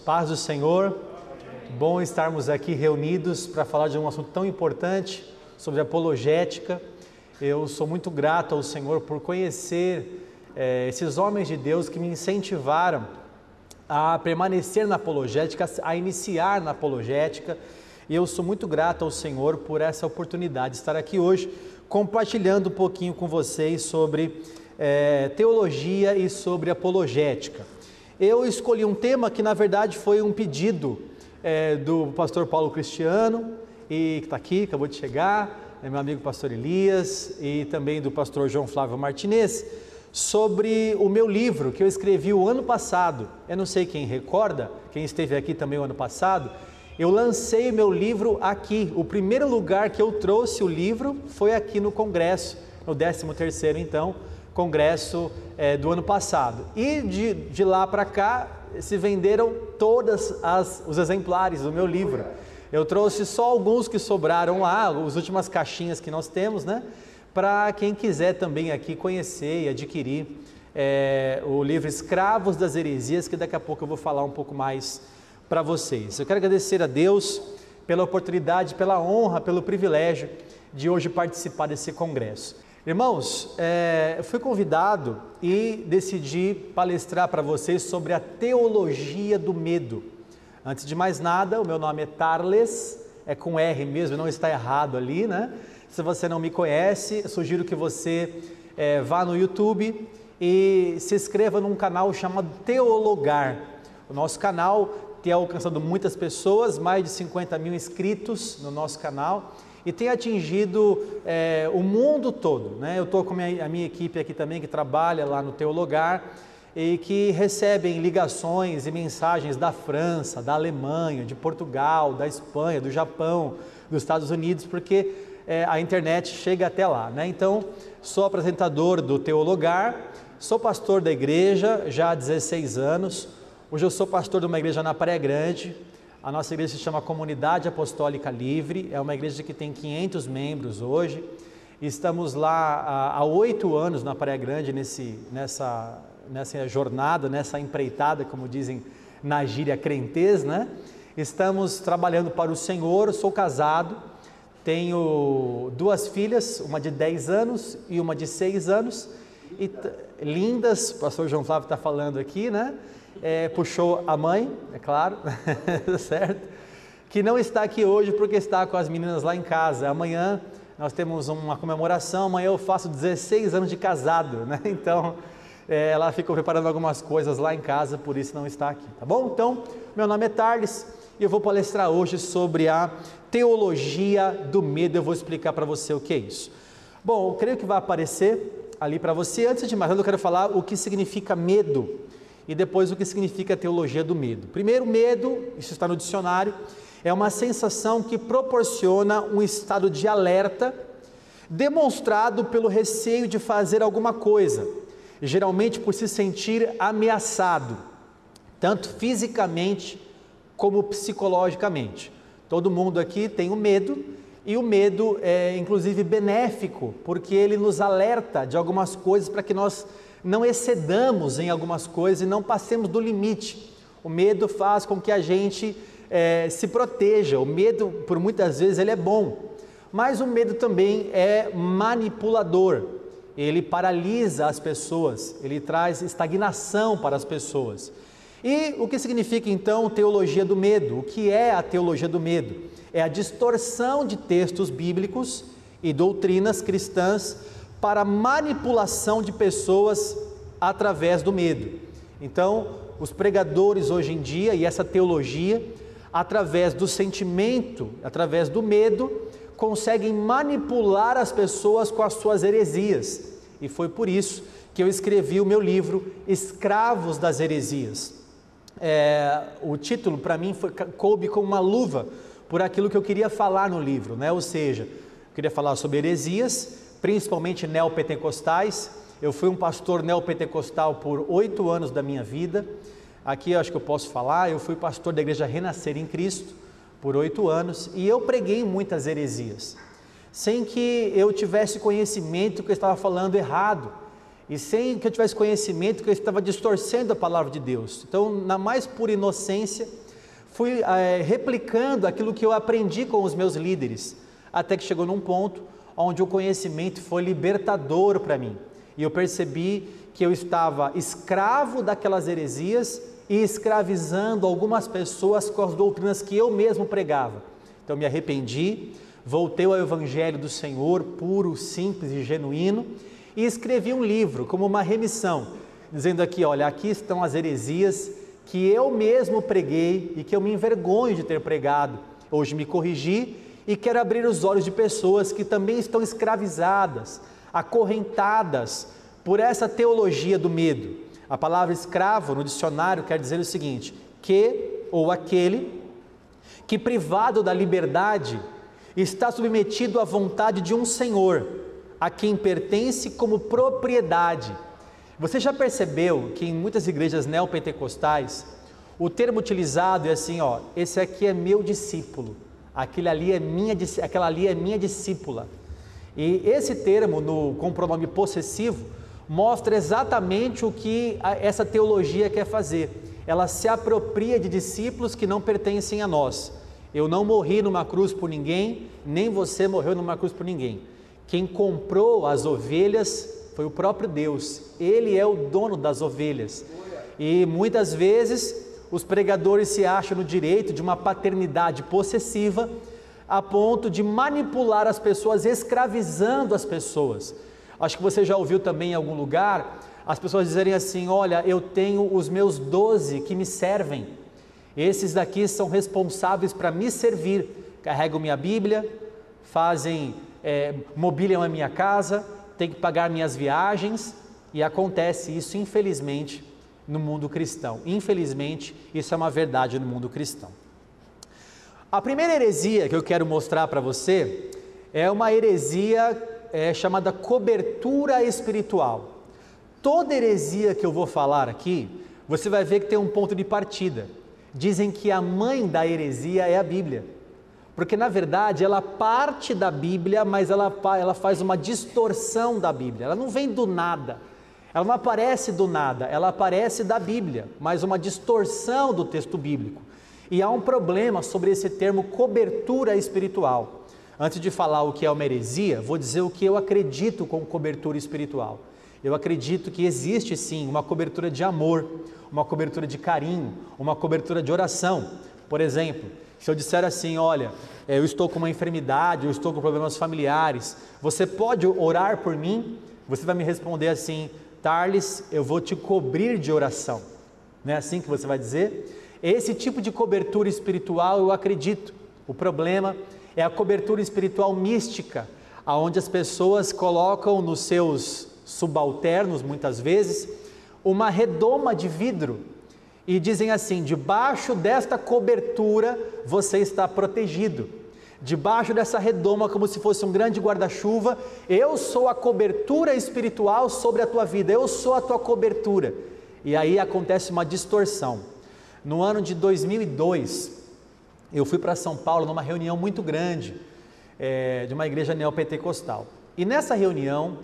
paz do Senhor, bom estarmos aqui reunidos para falar de um assunto tão importante, sobre apologética. Eu sou muito grato ao Senhor por conhecer esses homens de Deus que me incentivaram a permanecer na apologética, a iniciar na apologética, e eu sou muito grato ao Senhor por essa oportunidade de estar aqui hoje, compartilhando um pouquinho com vocês sobre teologia e sobre apologética. Eu escolhi um tema que na verdade foi um pedido do pastor Paulo Cristiano, e que está aqui, acabou de chegar, meu amigo pastor Elias, e também do pastor João Flávio Martinez, sobre o meu livro que eu escrevi o ano passado. Eu não sei quem recorda, quem esteve aqui também o ano passado, eu lancei o meu livro aqui. O primeiro lugar que eu trouxe o livro foi aqui no congresso, no 13º então, congresso do ano passado. E de lá para cá se venderam todos os exemplares do meu livro. Eu trouxe só alguns que sobraram lá, as últimas caixinhas que nós temos, né? Para quem quiser também aqui conhecer e adquirir o livro Escravos das Heresias, que daqui a pouco eu vou falar um pouco mais para vocês. Eu quero agradecer a Deus pela oportunidade, pela honra, pelo privilégio de hoje participar desse congresso. Irmãos, eu fui convidado e decidi palestrar para vocês sobre a teologia do medo. Antes de mais nada, o meu nome é Tarles, é com R mesmo, não está errado ali, né? Se você não me conhece, sugiro que você vá no YouTube e se inscreva num canal chamado Teologar. O nosso canal tem alcançado muitas pessoas, mais de 50 mil inscritos no nosso canal, e tem atingido o mundo todo, né? Eu estou com a minha equipe aqui também, que trabalha lá no Teologar, e que recebem ligações e mensagens da França, da Alemanha, de Portugal, da Espanha, do Japão, dos Estados Unidos, porque a internet chega até lá, né? Então, sou apresentador do Teologar, sou pastor da igreja já há 16 anos, hoje eu sou pastor de uma igreja na Praia Grande. A nossa igreja se chama Comunidade Apostólica Livre, é uma igreja que tem 500 membros hoje. Estamos lá há 8 anos na Praia Grande, nessa jornada, nessa empreitada, como dizem na gíria crentez, né? Estamos trabalhando para o Senhor. Sou casado, tenho 2 filhas, uma de 10 anos e uma de 6 anos, e lindas, o pastor João Flávio está falando aqui, né? Puxou a mãe, é claro, certo? Que não está aqui hoje porque está com as meninas lá em casa. Amanhã nós temos uma comemoração, amanhã eu faço 16 anos de casado, né? Então, ela ficou preparando algumas coisas lá em casa, por isso não está aqui, tá bom? Então, meu nome é Tarles e eu vou palestrar hoje sobre a teologia do medo. Eu vou explicar para você o que é isso. Bom, eu creio que vai aparecer ali para você. Antes de mais nada, eu quero falar o que significa medo e depois o que significa a teologia do medo. Primeiro, medo, isso está no dicionário, é uma sensação que proporciona um estado de alerta demonstrado pelo receio de fazer alguma coisa, geralmente por se sentir ameaçado, tanto fisicamente como psicologicamente. Todo mundo aqui tem o medo, e o medo é inclusive benéfico, porque ele nos alerta de algumas coisas para que nós não excedamos em algumas coisas e não passemos do limite. O medo faz com que a gente se proteja. O medo, por muitas vezes, ele é bom, mas o medo também é manipulador. Ele paralisa as pessoas, ele traz estagnação para as pessoas. E o que significa então teologia do medo? O que é a teologia do medo? É a distorção de textos bíblicos e doutrinas cristãs para manipulação de pessoas através do medo. Então, os pregadores hoje em dia, e essa teologia, através do sentimento, através do medo, conseguem manipular as pessoas com as suas heresias. E foi por isso que eu escrevi o meu livro Escravos das Heresias. O título para mim coube como uma luva por aquilo que eu queria falar no livro, né? Ou seja, eu queria falar sobre heresias, principalmente neopentecostais. Eu fui um pastor neopentecostal por 8 anos da minha vida. Aqui eu acho que eu posso falar, eu fui pastor da igreja Renascer em Cristo por 8 anos, e eu preguei muitas heresias, sem que eu tivesse conhecimento que eu estava falando errado. e sem que eu tivesse conhecimento que eu estava distorcendo a palavra de Deus. Então, na mais pura inocência, fui replicando aquilo que eu aprendi com os meus líderes, até que chegou num ponto onde o conhecimento foi libertador para mim, e eu percebi que eu estava escravo daquelas heresias e escravizando algumas pessoas com as doutrinas que eu mesmo pregava. Então me arrependi, voltei ao Evangelho do Senhor, puro, simples e genuíno, e escrevi um livro como uma remissão, dizendo aqui, olha, aqui estão as heresias que eu mesmo preguei e que eu me envergonho de ter pregado. Hoje me corrigi e quero abrir os olhos de pessoas que também estão escravizadas, acorrentadas por essa teologia do medo. A palavra escravo no dicionário quer dizer o seguinte, que ou aquele que privado da liberdade está submetido à vontade de um senhor, a quem pertence como propriedade. Você já percebeu que em muitas igrejas neopentecostais, o termo utilizado é assim, ó, esse aqui é meu discípulo, aquela ali é minha discípula. E esse termo, com o pronome possessivo, mostra exatamente o que essa teologia quer fazer. Ela se apropria de discípulos que não pertencem a nós. Eu não morri numa cruz por ninguém, nem você morreu numa cruz por ninguém. Quem comprou as ovelhas foi o próprio Deus. Ele é o dono das ovelhas. E muitas vezes os pregadores se acham no direito de uma paternidade possessiva, a ponto de manipular as pessoas, escravizando as pessoas. Acho que você já ouviu também em algum lugar as pessoas dizerem assim, olha, eu tenho os meus 12 que me servem, esses daqui são responsáveis para me servir, carregam minha Bíblia, mobiliam a minha casa, tem que pagar minhas viagens, e acontece isso infelizmente no mundo cristão. Infelizmente isso é uma verdade no mundo cristão. A primeira heresia que eu quero mostrar para você é uma heresia chamada cobertura espiritual. Toda heresia que eu vou falar aqui, você vai ver que tem um ponto de partida. Dizem que a mãe da heresia é a Bíblia, porque na verdade ela parte da Bíblia, mas ela faz uma distorção da Bíblia. Ela não vem do nada, ela não aparece do nada, ela aparece da Bíblia, mas uma distorção do texto bíblico. E há um problema sobre esse termo cobertura espiritual. Antes de falar o que é uma heresia, vou dizer o que eu acredito com cobertura espiritual. Eu acredito que existe sim uma cobertura de amor, uma cobertura de carinho, uma cobertura de oração. Por exemplo, se eu disser assim, olha, eu estou com uma enfermidade, eu estou com problemas familiares, você pode orar por mim? Você vai me responder assim, Tarles, eu vou te cobrir de oração. Não é assim que você vai dizer? Esse tipo de cobertura espiritual eu acredito. O problema é a cobertura espiritual mística, onde as pessoas colocam nos seus subalternos, muitas vezes, uma redoma de vidro e dizem assim, debaixo desta cobertura você está protegido, debaixo dessa redoma, como se fosse um grande guarda-chuva, eu sou a cobertura espiritual sobre a tua vida, eu sou a tua cobertura. E aí acontece uma distorção. No ano de 2002, eu fui para São Paulo numa reunião muito grande, de uma igreja neopentecostal, e nessa reunião,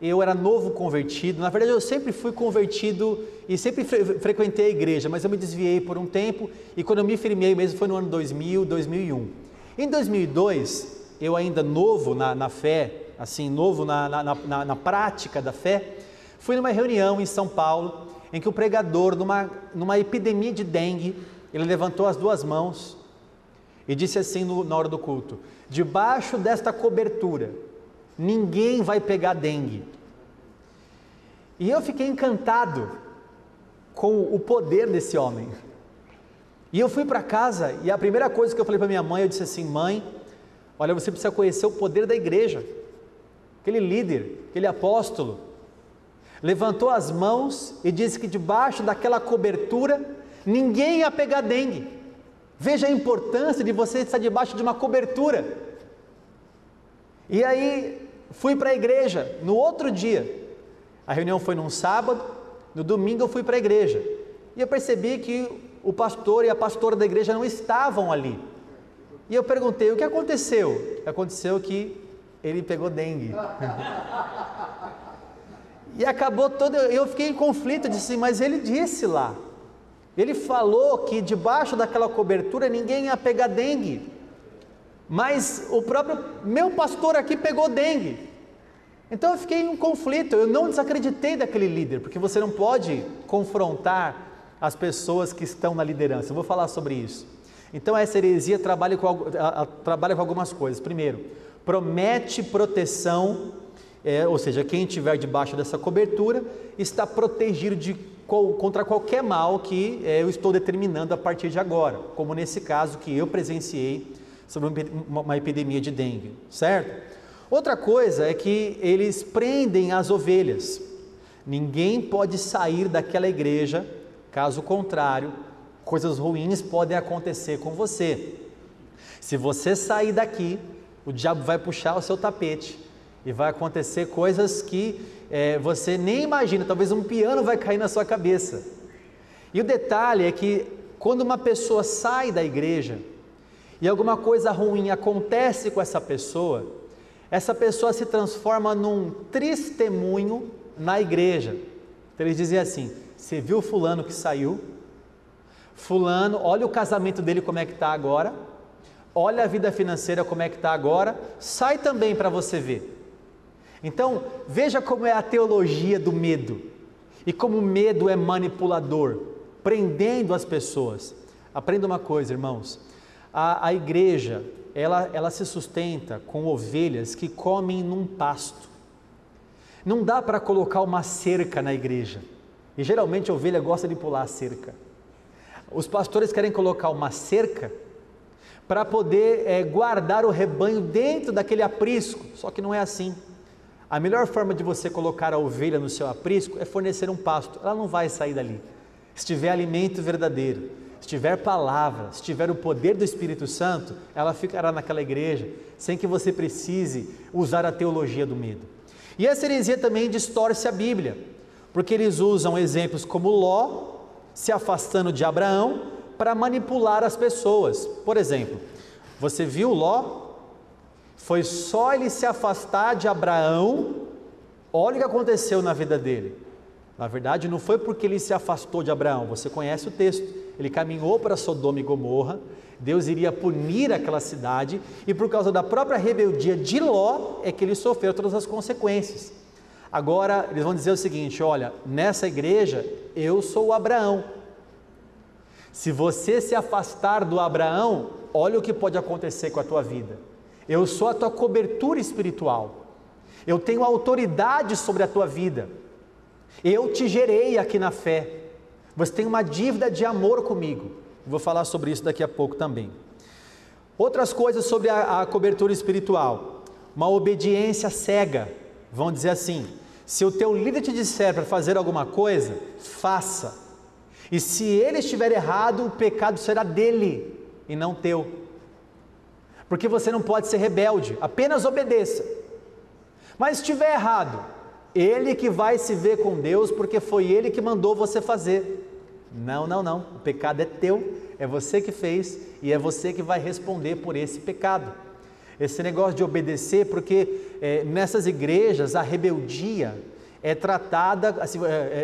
eu era novo convertido, na verdade eu sempre fui convertido e sempre frequentei a igreja, mas eu me desviei por um tempo, e quando eu me firmei mesmo foi no ano 2000, 2001. Em 2002, eu ainda novo na fé, assim, novo na prática da fé, fui numa reunião em São Paulo, em que o pregador, numa epidemia de dengue, ele levantou as duas mãos e disse assim na hora do culto, debaixo desta cobertura, ninguém vai pegar dengue. E eu fiquei encantado com o poder desse homem. E eu fui para casa e a primeira coisa que eu falei para minha mãe, eu disse assim, mãe, olha, você precisa conhecer o poder da igreja. Aquele líder, aquele apóstolo, levantou as mãos e disse que debaixo daquela cobertura, ninguém ia pegar dengue. Veja a importância de você estar debaixo de uma cobertura. E aí, fui para a igreja, no outro dia, a reunião foi num sábado, no domingo eu fui para a igreja, e eu percebi que o pastor e a pastora da igreja não estavam ali, e eu perguntei, o que aconteceu? Aconteceu que ele pegou dengue, E acabou todo, eu fiquei em conflito, disse, mas ele disse lá, ele falou que debaixo daquela cobertura ninguém ia pegar dengue, mas o próprio meu pastor aqui pegou dengue. Então eu fiquei em um conflito, eu não desacreditei daquele líder, porque você não pode confrontar as pessoas que estão na liderança. Eu vou falar sobre isso. Então essa heresia trabalha com algumas coisas. Primeiro, promete proteção, ou seja, quem estiver debaixo dessa cobertura está protegido contra qualquer mal que eu estou determinando a partir de agora, como nesse caso que eu presenciei sobre uma epidemia de dengue, certo? Outra coisa é que eles prendem as ovelhas. Ninguém pode sair daquela igreja, caso contrário, coisas ruins podem acontecer com você. Se você sair daqui, o diabo vai puxar o seu tapete e vai acontecer coisas que você nem imagina, talvez um piano vai cair na sua cabeça. E o detalhe é que quando uma pessoa sai da igreja e alguma coisa ruim acontece com essa pessoa se transforma num testemunho na igreja. Então eles dizem assim, você viu fulano que saiu? Fulano, olha o casamento dele como é que está agora, olha a vida financeira como é que está agora, sai também para você ver. Então, veja como é a teologia do medo, e como o medo é manipulador, prendendo as pessoas. Aprenda uma coisa, irmãos, a igreja, ela se sustenta com ovelhas que comem num pasto. Não dá para colocar uma cerca na igreja, e geralmente a ovelha gosta de pular a cerca. Os pastores querem colocar uma cerca para poder guardar o rebanho dentro daquele aprisco, só que não é assim. A melhor forma de você colocar a ovelha no seu aprisco é fornecer um pasto, ela não vai sair dali. Se tiver alimento verdadeiro, se tiver palavra, se tiver o poder do Espírito Santo, ela ficará naquela igreja, sem que você precise usar a teologia do medo. E essa heresia também distorce a Bíblia, porque eles usam exemplos como Ló, se afastando de Abraão, para manipular as pessoas. Por exemplo, você viu Ló? Foi só ele se afastar de Abraão, olha o que aconteceu na vida dele. Na verdade, não foi porque ele se afastou de Abraão, você conhece o texto, ele caminhou para Sodoma e Gomorra, Deus iria punir aquela cidade, e por causa da própria rebeldia de Ló, é que ele sofreu todas as consequências. Agora, eles vão dizer o seguinte, olha, nessa igreja, eu sou o Abraão, se você se afastar do Abraão, olha o que pode acontecer com a tua vida, eu sou a tua cobertura espiritual, eu tenho autoridade sobre a tua vida, eu te gerei aqui na fé, você tem uma dívida de amor comigo, vou falar sobre isso daqui a pouco também. Outras coisas sobre a cobertura espiritual, uma obediência cega, vão dizer assim, se o teu líder te disser para fazer alguma coisa, faça, e se ele estiver errado, o pecado será dele e não teu, porque você não pode ser rebelde, apenas obedeça, mas se estiver errado, ele que vai se ver com Deus, porque foi ele que mandou você fazer. Não, o pecado é teu, é você que fez, e é você que vai responder por esse pecado. Esse negócio de obedecer, porque nessas igrejas a rebeldia é tratada assim,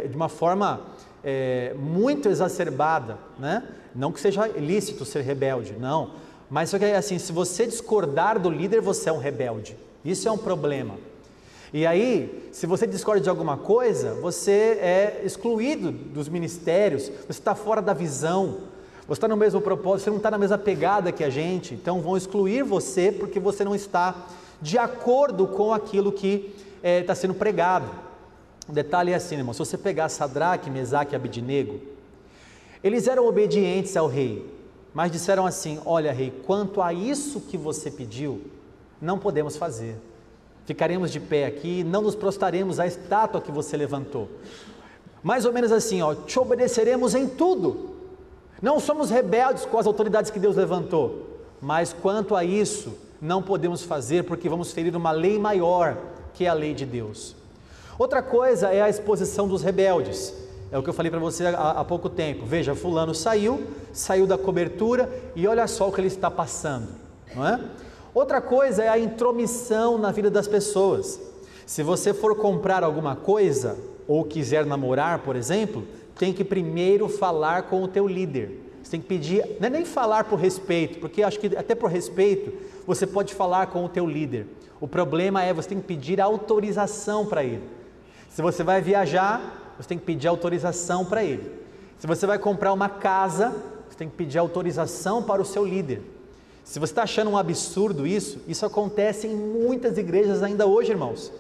de uma forma muito exacerbada, né? Não que seja ilícito ser rebelde, não, mas só que assim, se você discordar do líder, você é um rebelde, isso é um problema. E aí, se você discorda de alguma coisa, você é excluído dos ministérios, você está fora da visão, você está no mesmo propósito, você não está na mesma pegada que a gente, então vão excluir você porque você não está de acordo com aquilo que está sendo pregado. O detalhe é assim, irmão, se você pegar Sadraque, Mesaque e Abidnego, eles eram obedientes ao rei, mas disseram assim, olha rei, quanto a isso que você pediu, não podemos fazer. Ficaremos de pé aqui, não nos prostraremos à estátua que você levantou. Mais ou menos assim, te obedeceremos em tudo. Não somos rebeldes com as autoridades que Deus levantou, mas quanto a isso, não podemos fazer porque vamos ferir uma lei maior, que é a lei de Deus. Outra coisa é a exposição dos rebeldes. É o que eu falei para você há pouco tempo. Veja, fulano saiu da cobertura e olha só o que ele está passando, não é? Outra coisa é a intromissão na vida das pessoas. Se você for comprar alguma coisa, ou quiser namorar, por exemplo, tem que primeiro falar com o teu líder. Você tem que pedir, não é nem falar por respeito, porque acho que até por respeito, você pode falar com o teu líder. O problema é, você tem que pedir autorização para ele. Se você vai viajar, você tem que pedir autorização para ele. Se você vai comprar uma casa, você tem que pedir autorização para o seu líder. Se você está achando um absurdo isso acontece em muitas igrejas ainda hoje, irmãos.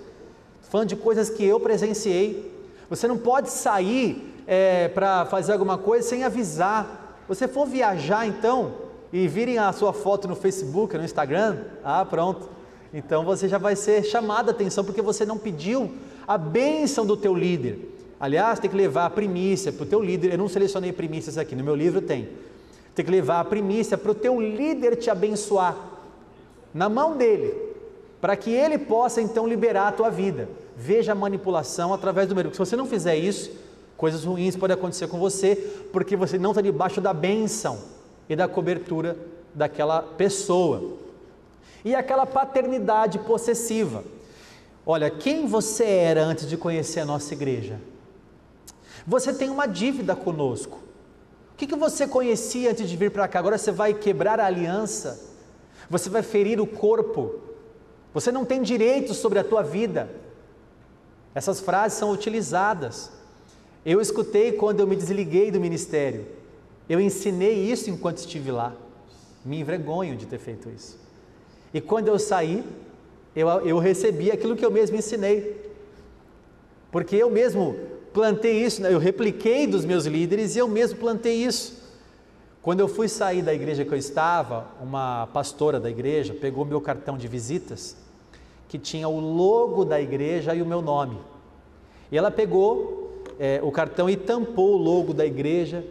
Falando de coisas que eu presenciei. Você não pode sair para fazer alguma coisa sem avisar. Você for viajar então, e virem a sua foto no Facebook, no Instagram, pronto. Então você já vai ser chamado a atenção, porque você não pediu a bênção do teu líder. Aliás, tem que levar a primícia para o teu líder. Eu não selecionei primícias aqui, no meu livro tem. Tem que levar a primícia para o teu líder te abençoar, na mão dele, para que ele possa então liberar a tua vida. Veja a manipulação através do número. Se você não fizer isso, coisas ruins podem acontecer com você, porque você não está debaixo da bênção e da cobertura daquela pessoa. E aquela paternidade possessiva. Olha, quem você era antes de conhecer a nossa igreja? Você tem uma dívida conosco. O que você conhecia antes de vir para cá? Agora você vai quebrar a aliança, você vai ferir o corpo, você não tem direito sobre a tua vida. Essas frases são utilizadas. Eu escutei quando eu me desliguei do ministério. Eu ensinei isso enquanto estive lá. Me envergonho de ter feito isso. E quando eu saí, eu recebi aquilo que eu mesmo ensinei. Porque eu mesmo plantei isso, eu repliquei dos meus líderes e eu mesmo plantei isso. Quando eu fui sair da igreja que eu estava, uma pastora da igreja pegou meu cartão de visitas, que tinha o logo da igreja e o meu nome. E ela pegou o cartão e tampou o logo da igreja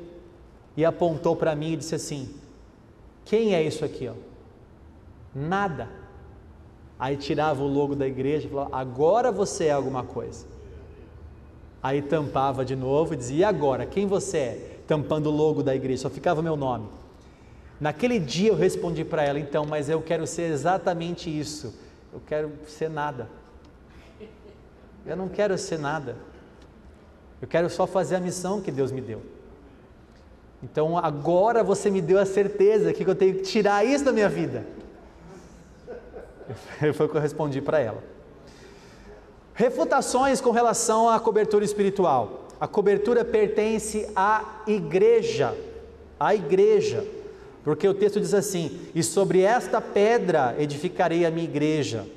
e apontou para mim e disse assim: quem é isso aqui? Nada. Aí tirava o logo da igreja e falava: agora você é alguma coisa. Aí tampava de novo e dizia: e agora, quem você é? Tampando o logo da igreja, só ficava o meu nome. Naquele dia eu respondi para ela: então, mas eu quero ser exatamente isso. Eu quero ser nada. Eu não quero ser nada. Eu quero só fazer a missão que Deus me deu. Então agora você me deu a certeza que eu tenho que tirar isso da minha vida. Foi o que eu respondi para ela. Refutações com relação à cobertura espiritual. A cobertura pertence à igreja. À igreja. Porque o texto diz assim: e sobre esta pedra edificarei a minha igreja,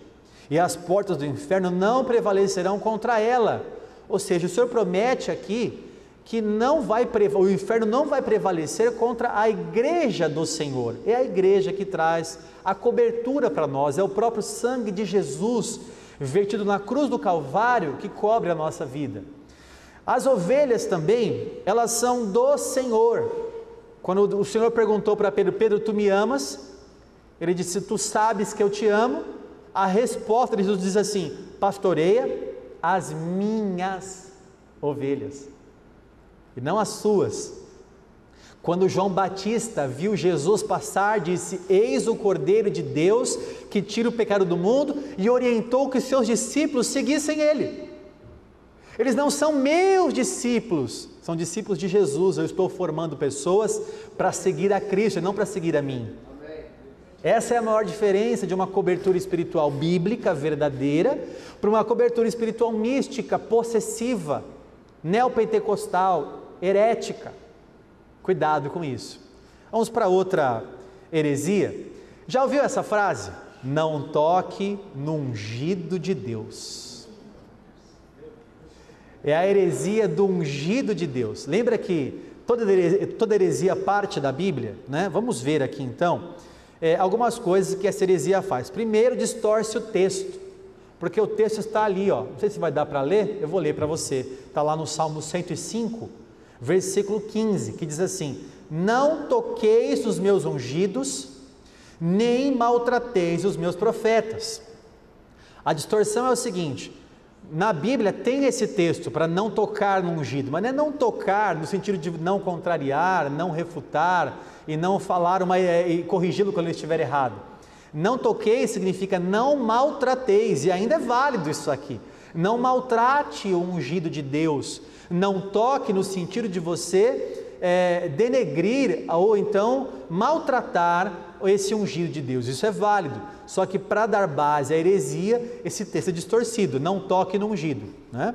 e as portas do inferno não prevalecerão contra ela. Ou seja, o Senhor promete aqui que o inferno não vai prevalecer contra a igreja do Senhor. É a igreja que traz a cobertura para nós, é o próprio sangue de Jesus vertido na cruz do Calvário que cobre a nossa vida. As ovelhas também, elas são do Senhor. Quando o Senhor perguntou para Pedro: Pedro, tu me amas? Ele disse: tu sabes que eu te amo. A resposta de Jesus diz assim: pastoreia as minhas ovelhas, e não as suas. Quando João Batista viu Jesus passar, disse: eis o Cordeiro de Deus que tira o pecado do mundo, e orientou que seus discípulos seguissem ele. Eles não são meus discípulos, são discípulos de Jesus. Eu estou formando pessoas para seguir a Cristo e não para seguir a mim. Essa é a maior diferença de uma cobertura espiritual bíblica, verdadeira, para uma cobertura espiritual mística, possessiva, neopentecostal, herética. Cuidado com isso. Vamos para outra heresia. Já ouviu essa frase? Não toque no ungido de Deus. É a heresia do ungido de Deus. Lembra que toda heresia parte da Bíblia, né? Vamos ver aqui então algumas coisas que essa heresia faz. Primeiro, distorce o texto, porque o texto está ali, não sei se vai dar para ler, eu vou ler para você. Está lá no Salmo 105, versículo 15, que diz assim: não toqueis os meus ungidos, nem maltrateis os meus profetas. A distorção é o seguinte: na Bíblia tem esse texto para não tocar no ungido, mas não é não tocar no sentido de não contrariar, não refutar e não falar e corrigi-lo quando ele estiver errado. Não toqueis significa não maltrateis, e ainda é válido isso aqui. Não maltrate o ungido de Deus, não toque no sentido de você denegrir ou então maltratar esse ungido de Deus. Isso é válido, só que para dar base à heresia, esse texto é distorcido, não toque no ungido, né?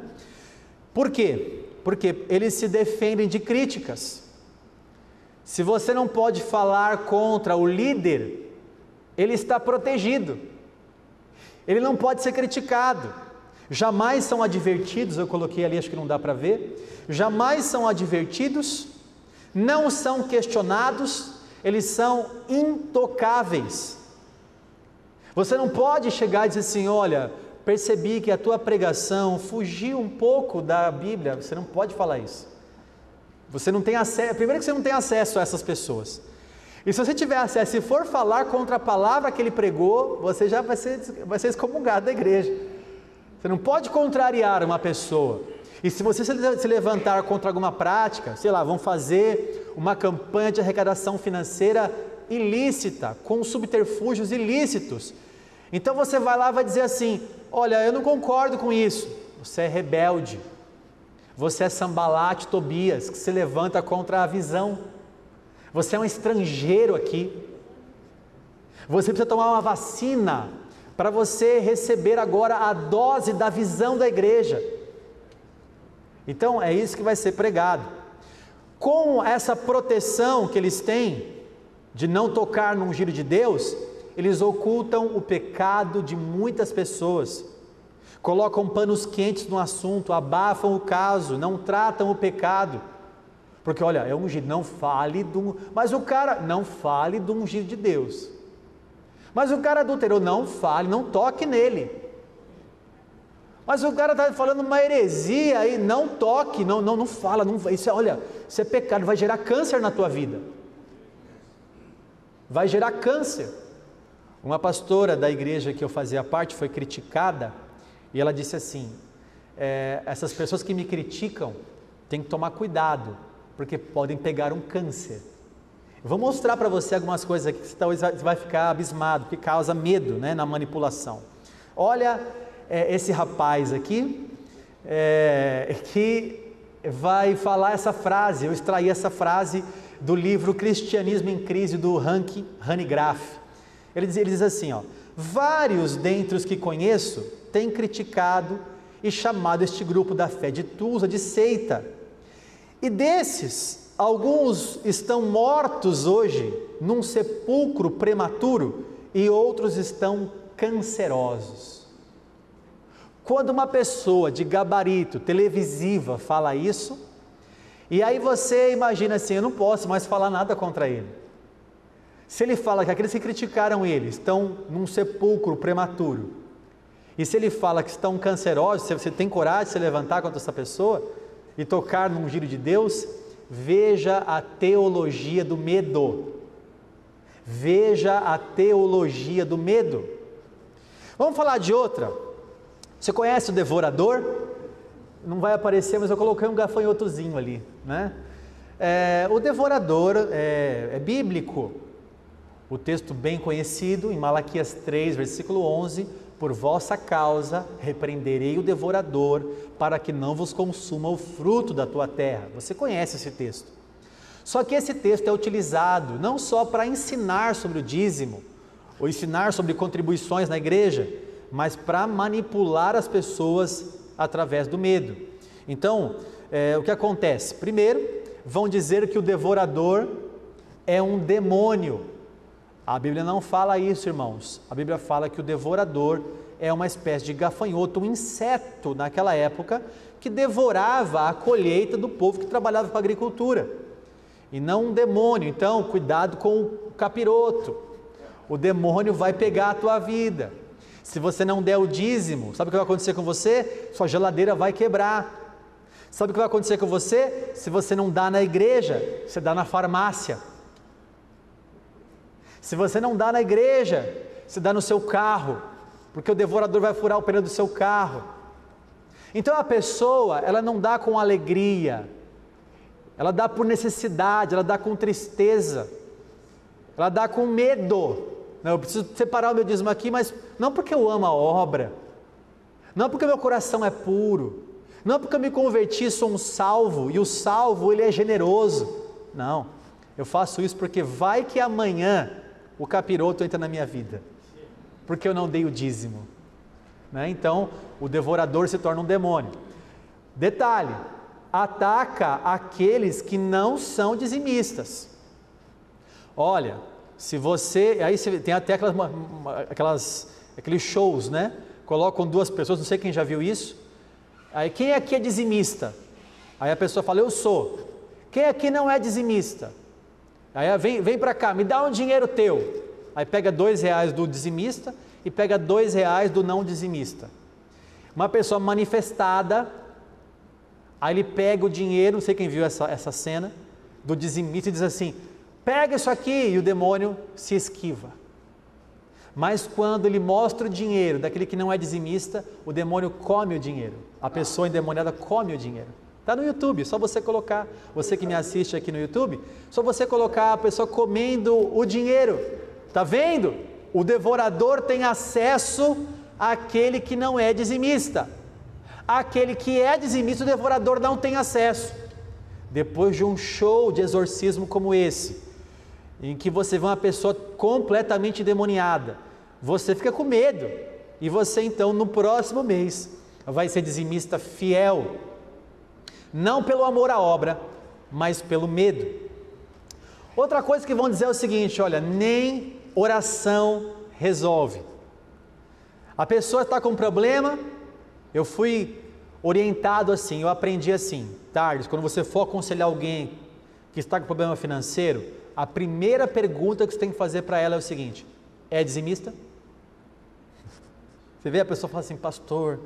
Por quê? Porque eles se defendem de críticas. Se você não pode falar contra o líder, ele está protegido, ele não pode ser criticado, jamais são advertidos, eu coloquei ali, acho que não dá para ver, jamais são advertidos, não são questionados, eles são intocáveis. Você não pode chegar e dizer assim, olha, percebi que a tua pregação fugiu um pouco da Bíblia, você não pode falar isso. Você não tem acesso, primeiro que você não tem acesso a essas pessoas. E se você tiver acesso, se for falar contra a palavra que ele pregou, você já vai ser excomungado da igreja. Você não pode contrariar uma pessoa. E se você se levantar contra alguma prática, sei lá, vão fazer uma campanha de arrecadação financeira ilícita, com subterfúgios ilícitos. Então você vai lá e vai dizer assim, olha, eu não concordo com isso. Você é rebelde. Você é Sambalate Tobias, que se levanta contra a visão. Você é um estrangeiro aqui, você precisa tomar uma vacina para você receber agora a dose da visão da igreja. Então é isso que vai ser pregado. Com essa proteção que eles têm, de não tocar no ungido de Deus, eles ocultam o pecado de muitas pessoas, colocam panos quentes no assunto, abafam o caso, não tratam o pecado. Porque olha, é ungido, não fale do... Mas o cara, não fale do ungido de Deus. Mas o cara adulterou, não fale, não toque nele. Mas o cara está falando uma heresia aí, não toque, não fala, não, isso é, olha, isso é pecado, vai gerar câncer na tua vida. Vai gerar câncer. Uma pastora da igreja que eu fazia parte foi criticada, e ela disse assim, essas pessoas que me criticam, tem que tomar cuidado, porque podem pegar um câncer. Eu vou mostrar para você algumas coisas aqui que talvez você vai ficar abismado, que causa medo, né, na manipulação. Olha esse rapaz aqui, que vai falar essa frase, eu extraí essa frase do livro Cristianismo em Crise, do Hanny Graff. Ele diz assim, ó, vários dentre os que conheço têm criticado e chamado este grupo da fé de Tusa de seita. E desses, alguns estão mortos hoje num sepulcro prematuro e outros estão cancerosos. Quando uma pessoa de gabarito televisiva fala isso, e aí você imagina assim, eu não posso mais falar nada contra ele. Se ele fala que aqueles que criticaram ele estão num sepulcro prematuro, e se ele fala que estão cancerosos, se você tem coragem de se levantar contra essa pessoa e tocar no ungido de Deus, veja a teologia do medo. Veja a teologia do medo. Vamos falar de outra. Você conhece o devorador? Não vai aparecer, mas eu coloquei um gafanhotozinho ali, né? O devorador é bíblico. O texto bem conhecido, em Malaquias 3, versículo 11, por vossa causa repreenderei o devorador, para que não vos consuma o fruto da tua terra. Você conhece esse texto. Só que esse texto é utilizado não só para ensinar sobre o dízimo, ou ensinar sobre contribuições na igreja, mas para manipular as pessoas através do medo. Então, o que acontece? Primeiro, vão dizer que o devorador é um demônio. A Bíblia não fala isso, irmãos. A Bíblia fala que o devorador é uma espécie de gafanhoto, um inseto naquela época, que devorava a colheita do povo que trabalhava com a agricultura, e não um demônio. Então, cuidado com o capiroto. O demônio vai pegar a tua vida. Se você não der o dízimo, sabe o que vai acontecer com você? Sua geladeira vai quebrar. Sabe o que vai acontecer com você? Se você não dá na igreja, você dá na farmácia. Se você não dá na igreja, você dá no seu carro, porque o devorador vai furar o pneu do seu carro. Então a pessoa, ela não dá com alegria, ela dá por necessidade, ela dá com tristeza, ela dá com medo, Não, eu preciso separar o meu dízimo aqui, mas não porque eu amo a obra, não porque meu coração é puro, não porque eu me converti, sou um salvo, e o salvo ele é generoso. Não, eu faço isso porque vai que amanhã o capiroto entra na minha vida, porque eu não dei o dízimo, né? Então o devorador se torna um demônio. Detalhe, ataca aqueles que não são dizimistas. Olha, se você, aí você tem até aqueles shows, né? Colocam duas pessoas, não sei quem já viu isso. Aí, quem aqui é dizimista? Aí a pessoa fala, eu sou. Quem aqui não é dizimista? Aí vem para cá, me dá um dinheiro teu. Aí pega R$2 do dizimista e pega R$2 do não dizimista. Uma pessoa manifestada, aí ele pega o dinheiro, não sei quem viu essa cena, do dizimista e diz assim, pega isso aqui, e o demônio se esquiva. Mas quando ele mostra o dinheiro daquele que não é dizimista, o demônio come o dinheiro. A pessoa endemoniada come o dinheiro. Está no YouTube, só você colocar, você que me assiste aqui no YouTube, só você colocar a pessoa comendo o dinheiro. Está vendo? O devorador tem acesso àquele que não é dizimista. Aquele que é dizimista, o devorador não tem acesso. Depois de um show de exorcismo como esse, em que você vê uma pessoa completamente endemoniada, você fica com medo, e você então no próximo mês vai ser dizimista fiel, não pelo amor à obra, mas pelo medo. Outra coisa que vão dizer é o seguinte, olha, nem oração resolve. A pessoa está com um problema, eu fui orientado assim, eu aprendi assim, Tardes, quando você for aconselhar alguém que está com problema financeiro, a primeira pergunta que você tem que fazer para ela é o seguinte, é dizimista? Você vê a pessoa fala assim, pastor,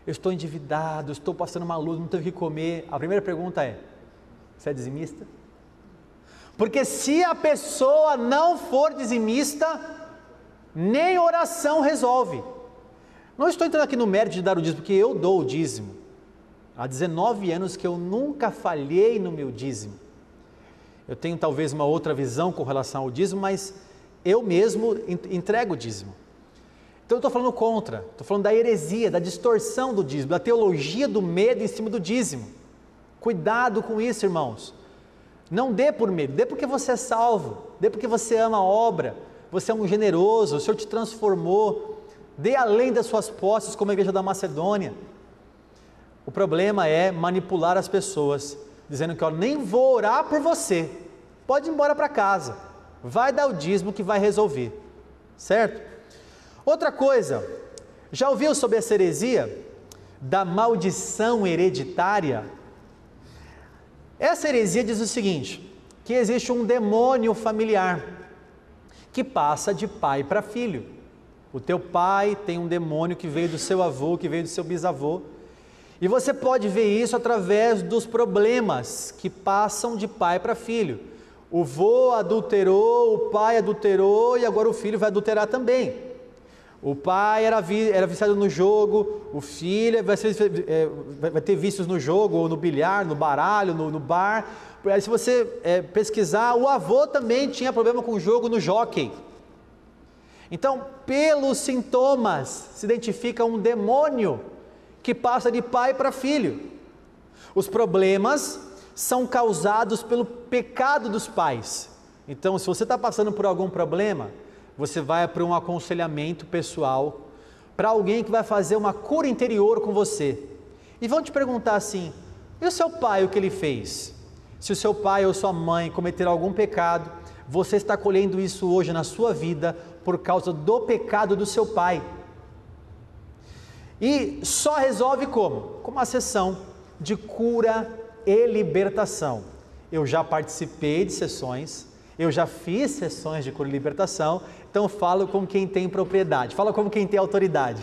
eu estou endividado, estou passando uma luta, não tenho o que comer. A primeira pergunta é, você é dizimista? Porque se a pessoa não for dizimista, nem oração resolve. Não estou entrando aqui no mérito de dar o dízimo, porque eu dou o dízimo. Há 19 anos que eu nunca falhei no meu dízimo. Eu tenho talvez uma outra visão com relação ao dízimo, mas eu mesmo entrego o dízimo. Então eu estou falando contra, estou falando da heresia, da distorção do dízimo, da teologia do medo em cima do dízimo. Cuidado com isso, irmãos. Não dê por medo, dê porque você é salvo, dê porque você ama a obra, você é um generoso, o Senhor te transformou, dê além das suas posses como a igreja da Macedônia. O problema é manipular as pessoas, dizendo que nem vou orar por você, pode ir embora para casa, vai dar o dízimo que vai resolver, certo? Outra coisa, já ouviu sobre essa heresia da maldição hereditária? Essa heresia diz o seguinte, que existe um demônio familiar, que passa de pai para filho. O teu pai tem um demônio que veio do seu avô, que veio do seu bisavô, e você pode ver isso através dos problemas que passam de pai para filho. O vô adulterou, o pai adulterou e agora o filho vai adulterar também. O pai era viciado no jogo, o filho vai ter vícios no jogo, ou no bilhar, no baralho, no bar. Aí, se você pesquisar, o avô também tinha problema com o jogo no jockey. Então, pelos sintomas, se identifica um demônio que passa de pai para filho. Os problemas são causados pelo pecado dos pais. Então, se você está passando por algum problema, você vai para um aconselhamento pessoal, para alguém que vai fazer uma cura interior com você. E vão te perguntar assim, e o seu pai, o que ele fez? Se o seu pai ou sua mãe cometeram algum pecado, você está colhendo isso hoje na sua vida, por causa do pecado do seu pai. E só resolve como? Com uma sessão de cura e libertação. Eu já participei de sessões, eu já fiz sessões de cura e libertação, então falo com quem tem propriedade, falo como quem tem autoridade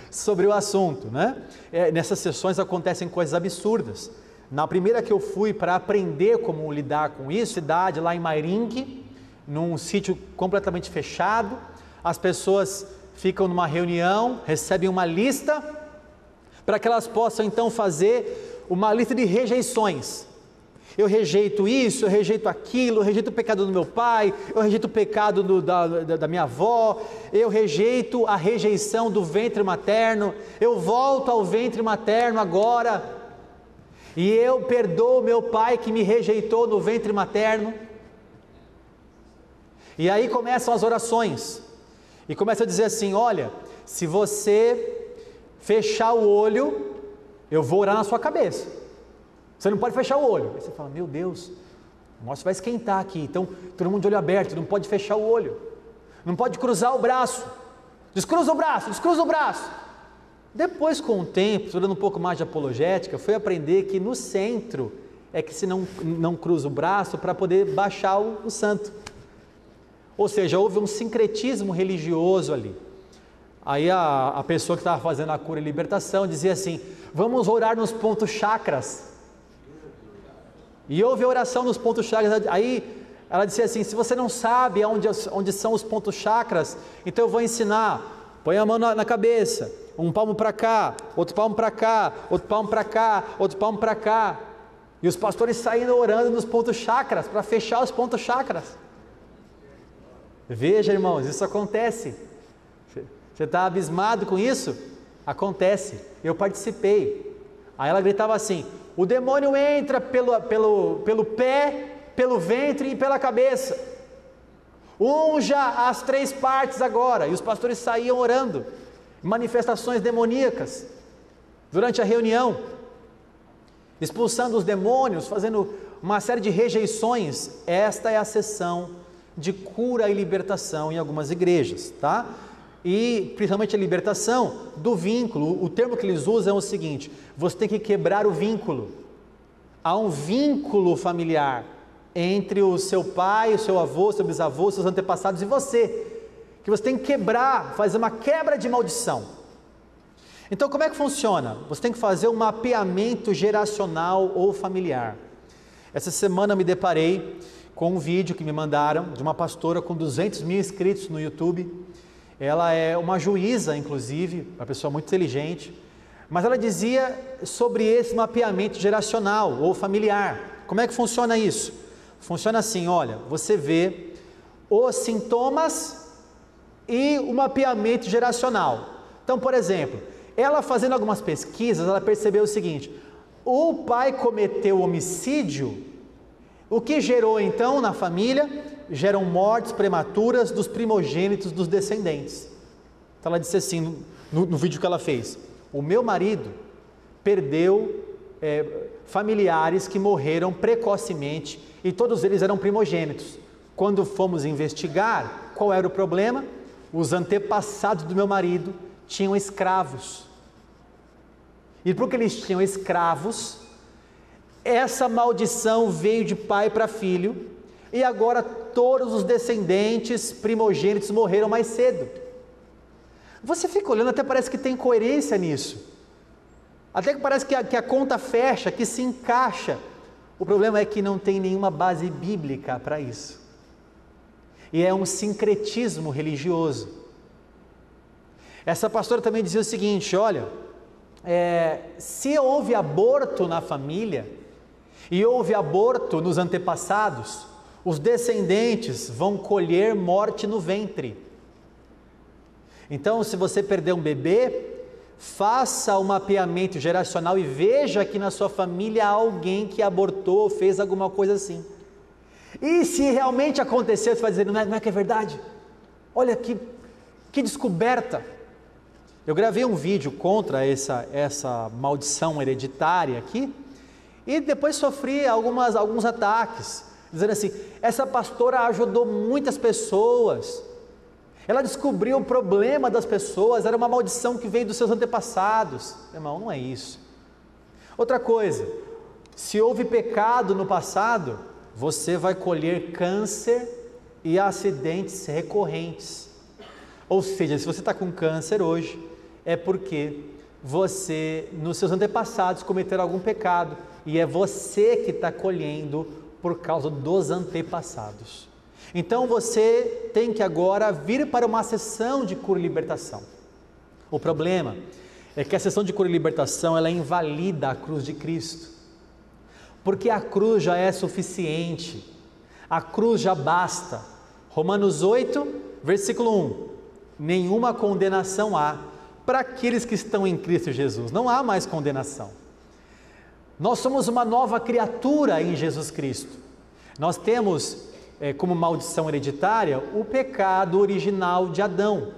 sobre o assunto, né? Nessas sessões acontecem coisas absurdas. Na primeira que eu fui para aprender como lidar com isso, cidade lá em Mairinque, num sítio completamente fechado, as pessoas ficam numa reunião, recebem uma lista, para que elas possam então fazer uma lista de rejeições. Eu rejeito isso, eu rejeito aquilo, eu rejeito o pecado do meu pai, eu rejeito o pecado da minha avó, eu rejeito a rejeição do ventre materno, eu volto ao ventre materno agora, e eu perdoo meu pai que me rejeitou no ventre materno. E aí começam as orações, e começa a dizer assim: olha, se você fechar o olho, eu vou orar na sua cabeça, você não pode fechar o olho. Aí você fala: meu Deus, o negócio vai esquentar aqui, então todo mundo de olho aberto, não pode fechar o olho, não pode cruzar o braço, descruza o braço, descruza o braço. Depois, com o tempo, estudando um pouco mais de apologética, fui aprender que no centro é que se não cruza o braço para poder baixar o santo. Ou seja, houve um sincretismo religioso ali. Aí a pessoa que estava fazendo a cura e libertação dizia assim: vamos orar nos pontos chakras. E houve oração nos pontos chakras. Aí ela disse assim: se você não sabe onde são os pontos chakras, então eu vou ensinar. Põe a mão na cabeça, um palmo para cá, outro palmo para cá, outro palmo para cá, outro palmo para cá. E os pastores saindo orando nos pontos chakras, para fechar os pontos chakras. Veja, irmãos, isso acontece. Você está abismado com isso? Acontece, eu participei. Aí ela gritava assim: o demônio entra pelo pé, pelo ventre e pela cabeça, unja as 3 partes agora. E os pastores saíam orando, manifestações demoníacas, durante a reunião, expulsando os demônios, fazendo uma série de rejeições. Esta é a sessão de cura e libertação em algumas igrejas, tá? E principalmente a libertação do vínculo. O termo que eles usam é o seguinte: você tem que quebrar o vínculo. Há um vínculo familiar entre o seu pai, o seu avô, seu bisavô, seus antepassados e você, que você tem que quebrar, fazer uma quebra de maldição. Então como é que funciona? Você tem que fazer um mapeamento geracional ou familiar. Essa semana eu me deparei com um vídeo que me mandaram de uma pastora com 200 mil inscritos no YouTube. Ela é uma juíza, inclusive, uma pessoa muito inteligente, mas ela dizia sobre esse mapeamento geracional ou familiar. Como é que funciona isso? Funciona assim: olha, você vê os sintomas e o mapeamento geracional. Então, por exemplo, ela fazendo algumas pesquisas, ela percebeu o seguinte: o pai cometeu homicídio. O que gerou então na família? Geram mortes prematuras dos primogênitos dos descendentes. Então ela disse assim no vídeo que ela fez: o meu marido perdeu familiares que morreram precocemente e todos eles eram primogênitos. Quando fomos investigar qual era o problema, os antepassados do meu marido tinham escravos. E porque eles tinham escravos, essa maldição veio de pai para filho, e agora todos os descendentes primogênitos morreram mais cedo. Você fica olhando, até parece que tem coerência nisso, até que parece que a conta fecha, que se encaixa. O problema é que não tem nenhuma base bíblica para isso, e é um sincretismo religioso. Essa pastora também dizia o seguinte: olha, se houve aborto na família, e houve aborto nos antepassados, os descendentes vão colher morte no ventre. Então, se você perder um bebê, faça um mapeamento geracional e veja que na sua família há alguém que abortou ou fez alguma coisa assim. E se realmente aconteceu, você vai dizer: não é que é verdade? Olha que descoberta. Eu gravei um vídeo contra essa maldição hereditária aqui, e depois sofri alguns ataques, dizendo assim: essa pastora ajudou muitas pessoas, ela descobriu o problema das pessoas, era uma maldição que veio dos seus antepassados. Irmão, não é isso. Outra coisa, se houve pecado no passado, você vai colher câncer e acidentes recorrentes. Ou seja, se você está com câncer hoje, é porque você, nos seus antepassados, cometeram algum pecado, e é você que está colhendo por causa dos antepassados. Então você tem que agora vir para uma sessão de cura e libertação. O problema é que a sessão de cura e libertação, ela invalida a cruz de Cristo. porque a cruz já é suficiente, a cruz já basta. Romanos 8, versículo 1: nenhuma condenação há para aqueles que estão em Cristo Jesus. Não há mais condenação. Nós somos uma nova criatura em Jesus Cristo. Nós temos como maldição hereditária o pecado original de Adão.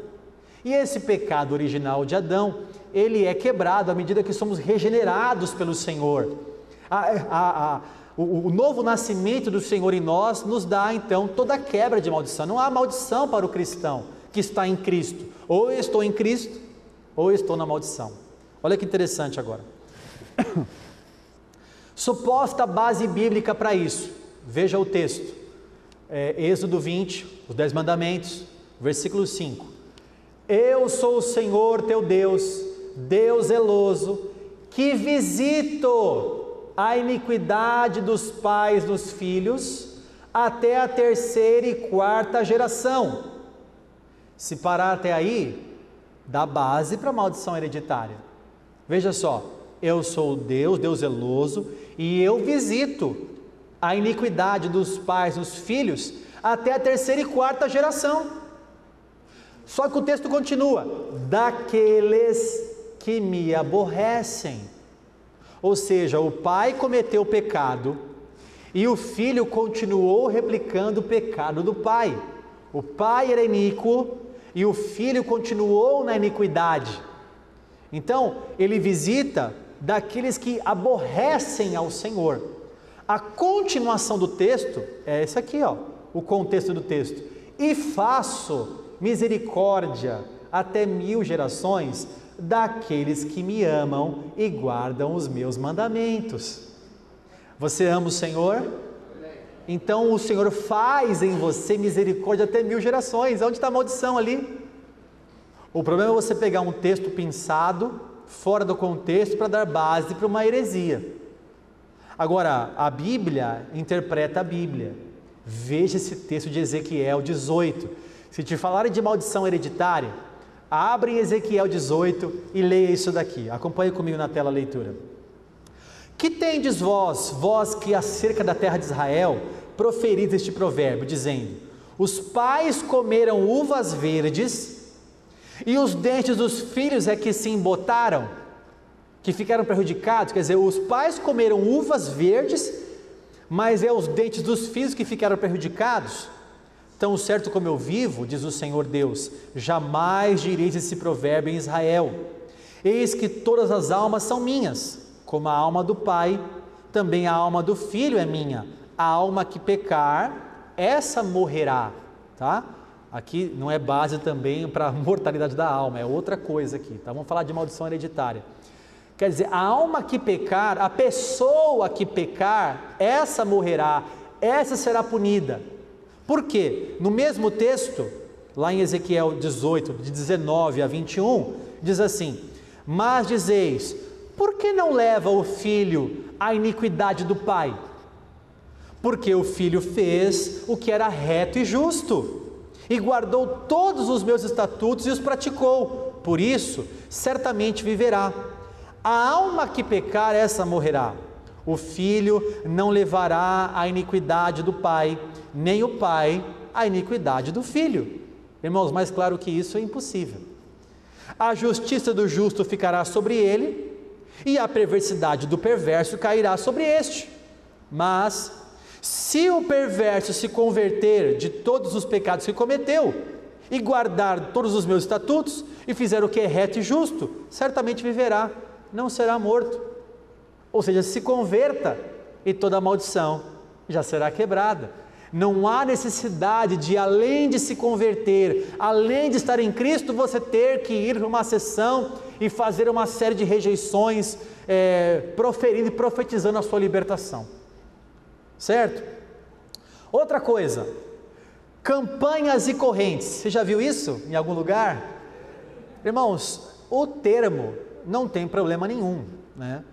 E esse pecado original de Adão, ele é quebrado à medida que somos regenerados pelo Senhor. O novo nascimento do Senhor em nós nos dá então toda a quebra de maldição. Não há maldição para o cristão que está em Cristo. Ou eu estou em Cristo, ou eu estou na maldição. Olha que interessante agora. Suposta base bíblica para isso. Veja o texto. Êxodo 20, os 10 mandamentos, versículo 5. Eu sou o Senhor teu Deus, Deus zeloso, que visito a iniquidade dos pais dos filhos até a 3ª e 4ª geração. Se parar até aí, dá base para a maldição hereditária. Veja só, eu sou Deus, Deus zeloso, e eu visito a iniquidade dos pais dos filhos até a 3ª e 4ª geração. Só que o texto continua: daqueles que me aborrecem. Ou seja, o pai cometeu o pecado e o filho continuou replicando o pecado do pai. O pai era iníquo e o filho continuou na iniquidade. Então, ele visita daqueles que aborrecem ao Senhor. A continuação do texto é esse aqui, ó, o contexto do texto: e faço misericórdia até 1000 gerações daqueles que me amam e guardam os meus mandamentos. Você ama o Senhor? Então o Senhor faz em você misericórdia até 1000 gerações. Onde está a maldição ali? O problema é você pegar um texto pensado fora do contexto para dar base para uma heresia. Agora, a Bíblia interpreta a Bíblia. Veja esse texto de Ezequiel 18. Se te falarem de maldição hereditária, abre em Ezequiel 18 e leia isso daqui. Acompanhe comigo na tela a leitura. Que tendes vós que acerca da terra de Israel proferis este provérbio, dizendo: os pais comeram uvas verdes, e os dentes dos filhos é que se embotaram, que ficaram prejudicados. Quer dizer, os pais comeram uvas verdes, mas é os dentes dos filhos que ficaram prejudicados. Tão certo como eu vivo, diz o Senhor Deus, jamais direis esse provérbio em Israel. Eis que todas as almas são minhas, como a alma do pai, também a alma do filho é minha. A alma que pecar, essa morrerá. Tá? Aqui não é base também para a mortalidade da alma, é outra coisa aqui. Tá? Vamos falar de maldição hereditária. Quer dizer, a alma que pecar, a pessoa que pecar, essa morrerá, essa será punida. Por quê? No mesmo texto, lá em Ezequiel 18, de 19 a 21, diz assim: mas dizeis, por que não leva o filho à iniquidade do pai? Porque o filho fez o que era reto e justo, e guardou todos os meus estatutos e os praticou, por isso certamente viverá. A alma que pecar, essa morrerá. O filho não levará a iniquidade do pai, nem o pai a iniquidade do filho. Irmãos, mais claro que isso é impossível. A justiça do justo ficará sobre ele, e a perversidade do perverso cairá sobre este. Mas, se o perverso se converter de todos os pecados que cometeu, e guardar todos os meus estatutos, e fizer o que é reto e justo, certamente viverá, não será morto. Ou seja, se converta e toda a maldição já será quebrada. Não há necessidade de, além de se converter, além de estar em Cristo, você ter que ir para uma sessão e fazer uma série de rejeições, proferindo e profetizando a sua libertação. Certo? Outra coisa, campanhas e correntes. Você já viu isso em algum lugar? Irmãos, o termo não tem problema nenhum, né?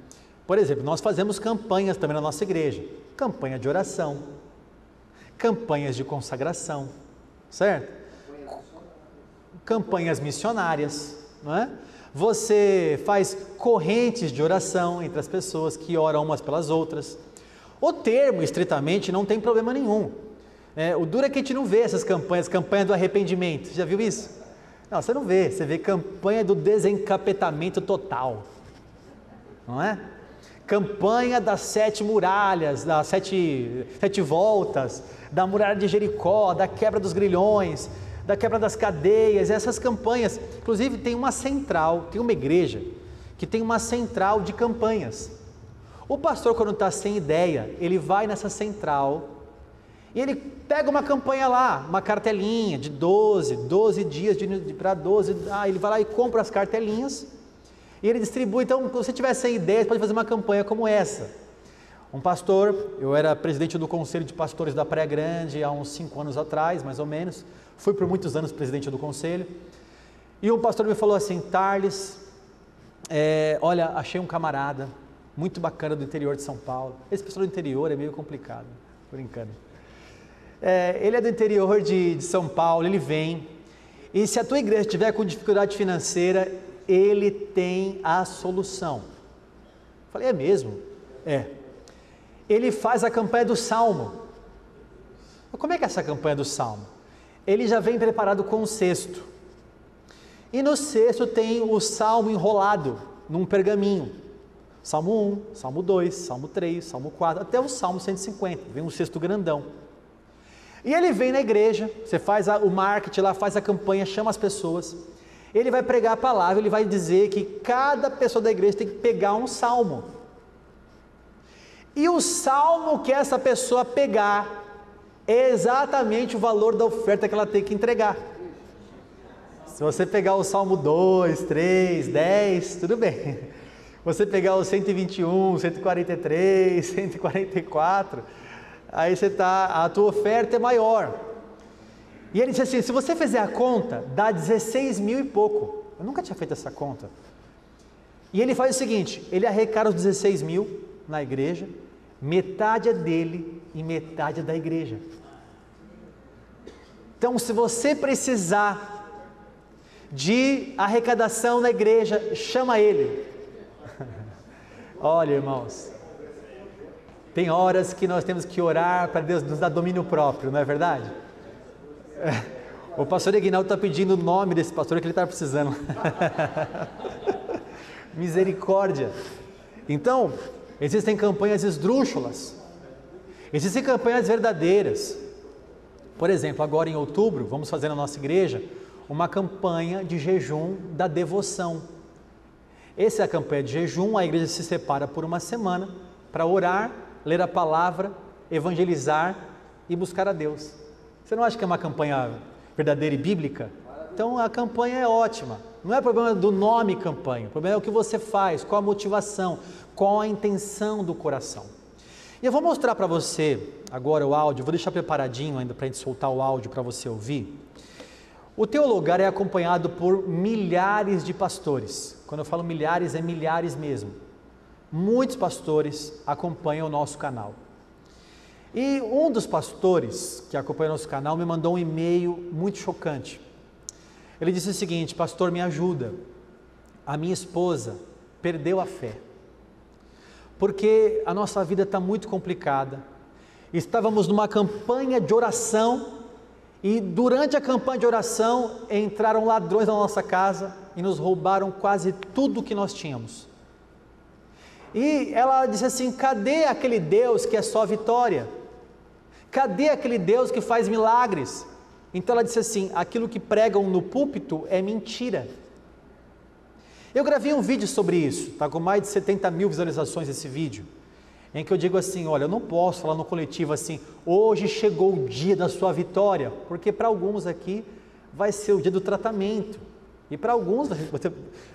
Por exemplo, nós fazemos campanhas também na nossa igreja, campanha de oração, campanhas de consagração, certo? Campanhas missionárias, não é? Você faz correntes de oração entre as pessoas que oram umas pelas outras. O termo, estritamente, não tem problema nenhum. O duro é que a gente não vê essas campanhas, campanha do arrependimento. Você já viu isso? Não, você não vê. Você vê campanha do desencapetamento total. Não é? Campanha das 7 muralhas, das 7 voltas, da muralha de Jericó, da quebra dos grilhões, da quebra das cadeias, essas campanhas. Inclusive tem uma central, tem uma igreja que tem uma central de campanhas. O pastor, quando está sem ideia, ele vai nessa central e ele pega uma campanha lá, uma cartelinha de 12 dias para 12, ele vai lá e compra as cartelinhas e ele distribui. Então, se você tiver sem ideia, você pode fazer uma campanha como essa. Um pastor, eu era presidente do Conselho de Pastores da Praia Grande há uns 5 anos atrás, mais ou menos, fui por muitos anos presidente do conselho, e um pastor me falou assim: Tarles, olha, achei um camarada muito bacana do interior de São Paulo. Esse pastor do interior é meio complicado, tô brincando. Ele é do interior de São Paulo, ele vem, e se a tua igreja estiver com dificuldade financeira, ele tem a solução. Eu falei: é mesmo? Ele faz a campanha do Salmo. Mas como é que é essa campanha do Salmo? Ele já vem preparado com um cesto, e no cesto tem o Salmo enrolado num pergaminho. Salmo 1, Salmo 2, Salmo 3, Salmo 4, até o Salmo 150, vem um cesto grandão. E ele vem na igreja, você faz o marketing lá, faz a campanha, chama as pessoas, ele vai pregar a palavra, ele vai dizer que cada pessoa da igreja tem que pegar um salmo. E o salmo que essa pessoa pegar é exatamente o valor da oferta que ela tem que entregar. Se você pegar o Salmo 2, 3, 10, tudo bem. Você pegar o 121, 143, 144, aí a tua oferta é maior. E ele disse assim: se você fizer a conta, dá 16 mil e pouco. Eu nunca tinha feito essa conta. E ele faz o seguinte: ele arrecada os 16 mil na igreja, metade é dele e metade é da igreja. Então, se você precisar de arrecadação na igreja, chama ele. Olha, irmãos, tem horas que nós temos que orar para Deus nos dar domínio próprio, não é verdade? O pastor Aguinaldo está pedindo o nome desse pastor que ele está precisando. Misericórdia. Então, existem campanhas esdrúxulas, existem campanhas verdadeiras. Por exemplo, agora em outubro, vamos fazer na nossa igreja uma campanha de jejum da devoção. Essa é a campanha de jejum. A igreja se separa por uma semana para orar, ler a palavra, evangelizar e buscar a Deus. Você não acha que é uma campanha verdadeira e bíblica? Então a campanha é ótima. Não é problema do nome campanha, o problema é o que você faz, qual a motivação, qual a intenção do coração. E eu vou mostrar para você agora o áudio, vou deixar preparadinho ainda para a gente soltar o áudio para você ouvir. O Teu Lugar é acompanhado por milhares de pastores. Quando eu falo milhares, é milhares mesmo. Muitos pastores acompanham o nosso canal. E um dos pastores que acompanha o nosso canal me mandou um e-mail muito chocante. Ele disse o seguinte: pastor, me ajuda. A minha esposa perdeu a fé, porque a nossa vida está muito complicada. Estávamos numa campanha de oração e durante a campanha de oração entraram ladrões na nossa casa e nos roubaram quase tudo que nós tínhamos. E ela disse assim: cadê aquele Deus que é só vitória? Cadê aquele Deus que faz milagres? Então ela disse assim: aquilo que pregam no púlpito é mentira. Eu gravei um vídeo sobre isso, está com mais de 70 mil visualizações esse vídeo, em que eu digo assim: olha, eu não posso falar no coletivo assim, hoje chegou o dia da sua vitória, porque para alguns aqui vai ser o dia do tratamento, e para alguns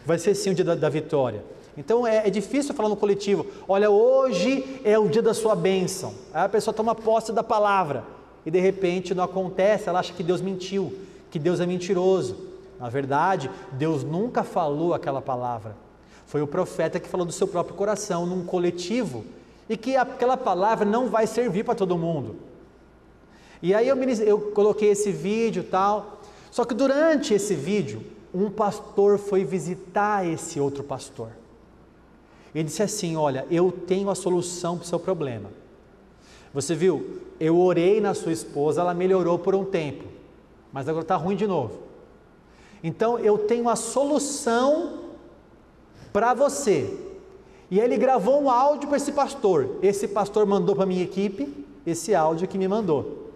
vai ser sim o dia da vitória. Então é difícil falar no coletivo, olha, hoje é o dia da sua bênção. Aí a pessoa toma posse da palavra, e de repente não acontece, ela acha que Deus mentiu, que Deus é mentiroso. Na verdade, Deus nunca falou aquela palavra, foi o profeta que falou do seu próprio coração, num coletivo, e que aquela palavra não vai servir para todo mundo. E aí eu coloquei esse vídeo e tal, só que durante esse vídeo, um pastor foi visitar esse outro pastor. Ele disse assim: olha, eu tenho a solução para o seu problema. Você viu, eu orei na sua esposa, ela melhorou por um tempo, mas agora está ruim de novo. Então eu tenho a solução para você. E ele gravou um áudio para esse pastor mandou para a minha equipe, esse áudio que me mandou.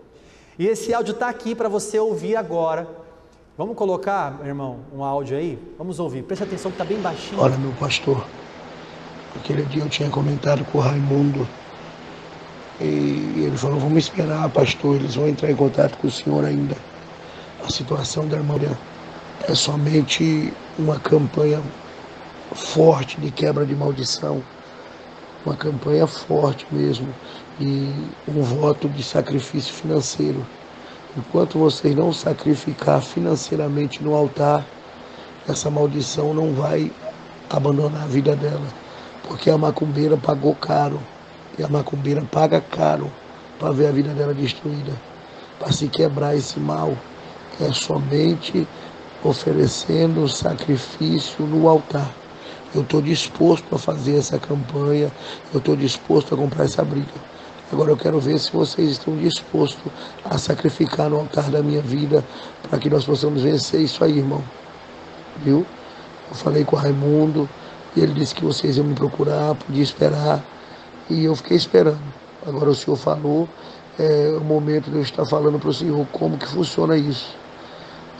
E esse áudio está aqui para você ouvir agora. Vamos colocar, meu irmão, um áudio aí? Vamos ouvir, preste atenção que está bem baixinho. Olha, meu pastor, aquele dia eu tinha comentado com o Raimundo, e ele falou, vamos esperar, pastor, eles vão entrar em contato com o senhor ainda. A situação da irmã é somente uma campanha forte de quebra de maldição, uma campanha forte mesmo, e um voto de sacrifício financeiro. Enquanto vocês não sacrificar financeiramente no altar, essa maldição não vai abandonar a vida dela, porque a macumbeira pagou caro, e a macumbeira paga caro para ver a vida dela destruída. Para se quebrar esse mal, é somente oferecendo sacrifício no altar. Eu estou disposto a fazer essa campanha, eu estou disposto a comprar essa briga. Agora eu quero ver se vocês estão dispostos a sacrificar no altar da minha vida, para que nós possamos vencer isso aí, irmão. Viu? Eu falei com o Raimundo, e ele disse que vocês iam me procurar, podia esperar, e eu fiquei esperando. Agora o senhor falou, é o momento de eu estar falando para o senhor como que funciona isso.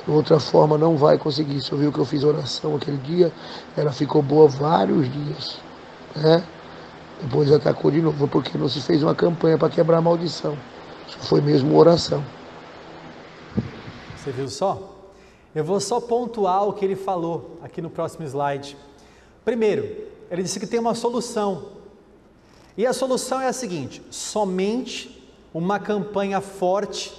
De outra forma não vai conseguir. O senhor viu que eu fiz oração aquele dia, ela ficou boa vários dias, né? Depois atacou de novo, porque não se fez uma campanha para quebrar a maldição. Isso foi mesmo oração. Você viu só? Eu vou só pontuar o que ele falou aqui no próximo slide. Primeiro, ele disse que tem uma solução. E a solução é a seguinte: somente uma campanha forte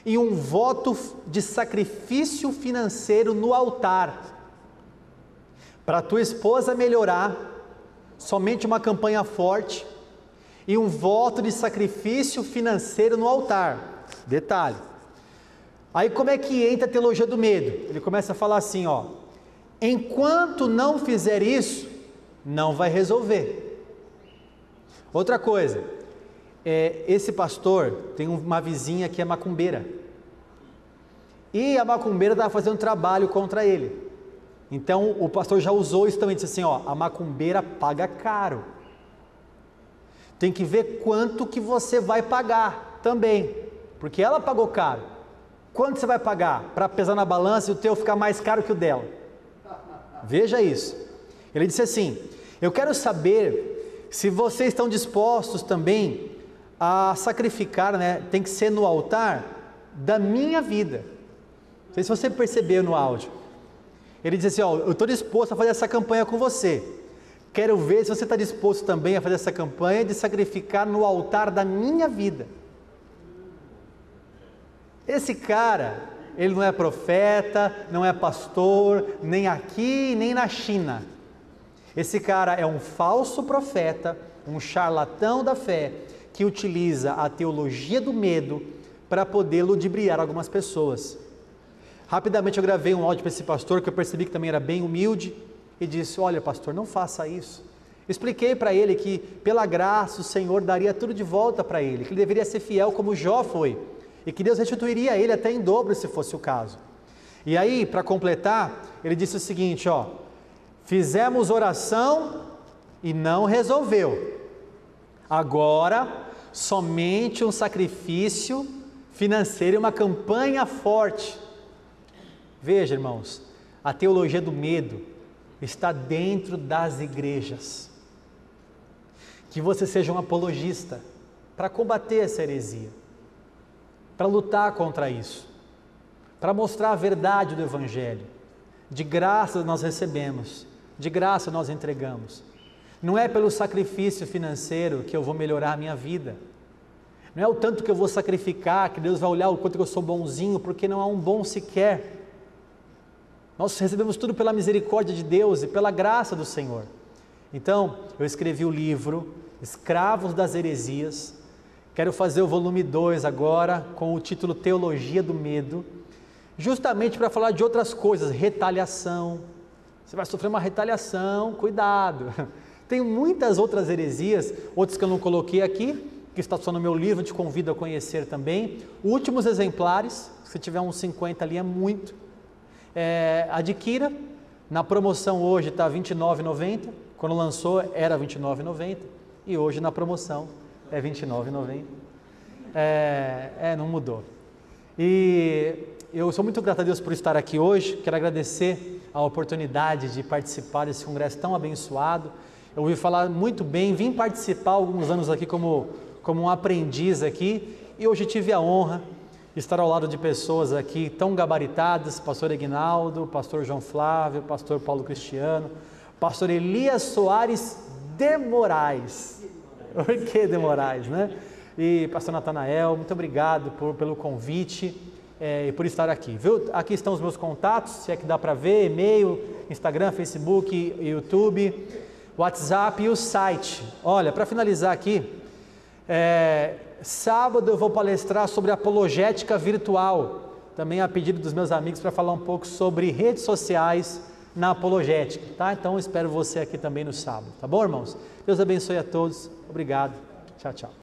e um voto de sacrifício financeiro no altar. Para a tua esposa melhorar, somente uma campanha forte e um voto de sacrifício financeiro no altar. Detalhe. Aí como é que entra a teologia do medo? Ele começa a falar assim, ó: enquanto não fizer isso, não vai resolver. Outra coisa, esse pastor tem uma vizinha que é macumbeira. E a macumbeira estava fazendo trabalho contra ele. Então o pastor já usou isso também, disse assim, ó: a macumbeira paga caro. Tem que ver quanto que você vai pagar também, porque ela pagou caro. Quanto você vai pagar para pesar na balança e o teu ficar mais caro que o dela? Veja isso. Ele disse assim: eu quero saber se vocês estão dispostos também a sacrificar, né? Tem que ser no altar da minha vida. Não sei se você percebeu no áudio. Ele disse assim, ó: eu estou disposto a fazer essa campanha com você. Quero ver se você está disposto também a fazer essa campanha de sacrificar no altar da minha vida. Esse cara, ele não é profeta, não é pastor, nem aqui, nem na China. Esse cara é um falso profeta, um charlatão da fé, que utiliza a teologia do medo para poder ludibriar algumas pessoas. Rapidamente eu gravei um áudio para esse pastor, que eu percebi que também era bem humilde, e disse: olha pastor, não faça isso. Expliquei para ele que pela graça o Senhor daria tudo de volta para ele, que ele deveria ser fiel como Jó foi, e que Deus restituiria a ele até em dobro se fosse o caso. E aí, para completar, ele disse o seguinte, ó: fizemos oração e não resolveu. Agora, somente um sacrifício financeiro e uma campanha forte. Veja, irmãos, a teologia do medo está dentro das igrejas. Que você seja um apologista para combater essa heresia, para lutar contra isso, para mostrar a verdade do Evangelho. De graça nós recebemos, de graça nós entregamos. Não é pelo sacrifício financeiro que eu vou melhorar a minha vida. Não é o tanto que eu vou sacrificar, que Deus vai olhar o quanto que eu sou bonzinho, porque não há um bom sequer. Nós recebemos tudo pela misericórdia de Deus e pela graça do Senhor. Então, eu escrevi o livro Escravos das Heresias. Quero fazer o volume 2 agora, com o título Teologia do Medo, justamente para falar de outras coisas, retaliação. Você vai sofrer uma retaliação, cuidado. Tem muitas outras heresias, outras que eu não coloquei aqui, que está só no meu livro, te convido a conhecer também. Últimos exemplares, se tiver uns 50 ali é muito. Adquira, na promoção hoje está R$ 29,90, quando lançou era R$ 29,90 e hoje na promoção é R$ 29,90. Não mudou. E eu sou muito grato a Deus por estar aqui hoje, quero agradecer a oportunidade de participar desse congresso tão abençoado. Eu ouvi falar muito bem, vim participar alguns anos aqui como um aprendiz aqui, e hoje tive a honra de estar ao lado de pessoas aqui tão gabaritadas, pastor Ignaldo, pastor João Flávio, pastor Paulo Cristiano, pastor Elias Soares de Moraes. Por que de Moraes, né? E pastor Natanael, muito obrigado pelo convite e por estar aqui, viu? Aqui estão os meus contatos, se é que dá para ver, e-mail, Instagram, Facebook, YouTube, WhatsApp e o site. Olha, para finalizar aqui, sábado eu vou palestrar sobre apologética virtual, também a pedido dos meus amigos, para falar um pouco sobre redes sociais na apologética, tá? Então eu espero você aqui também no sábado, tá bom, irmãos? Deus abençoe a todos, obrigado, tchau, tchau.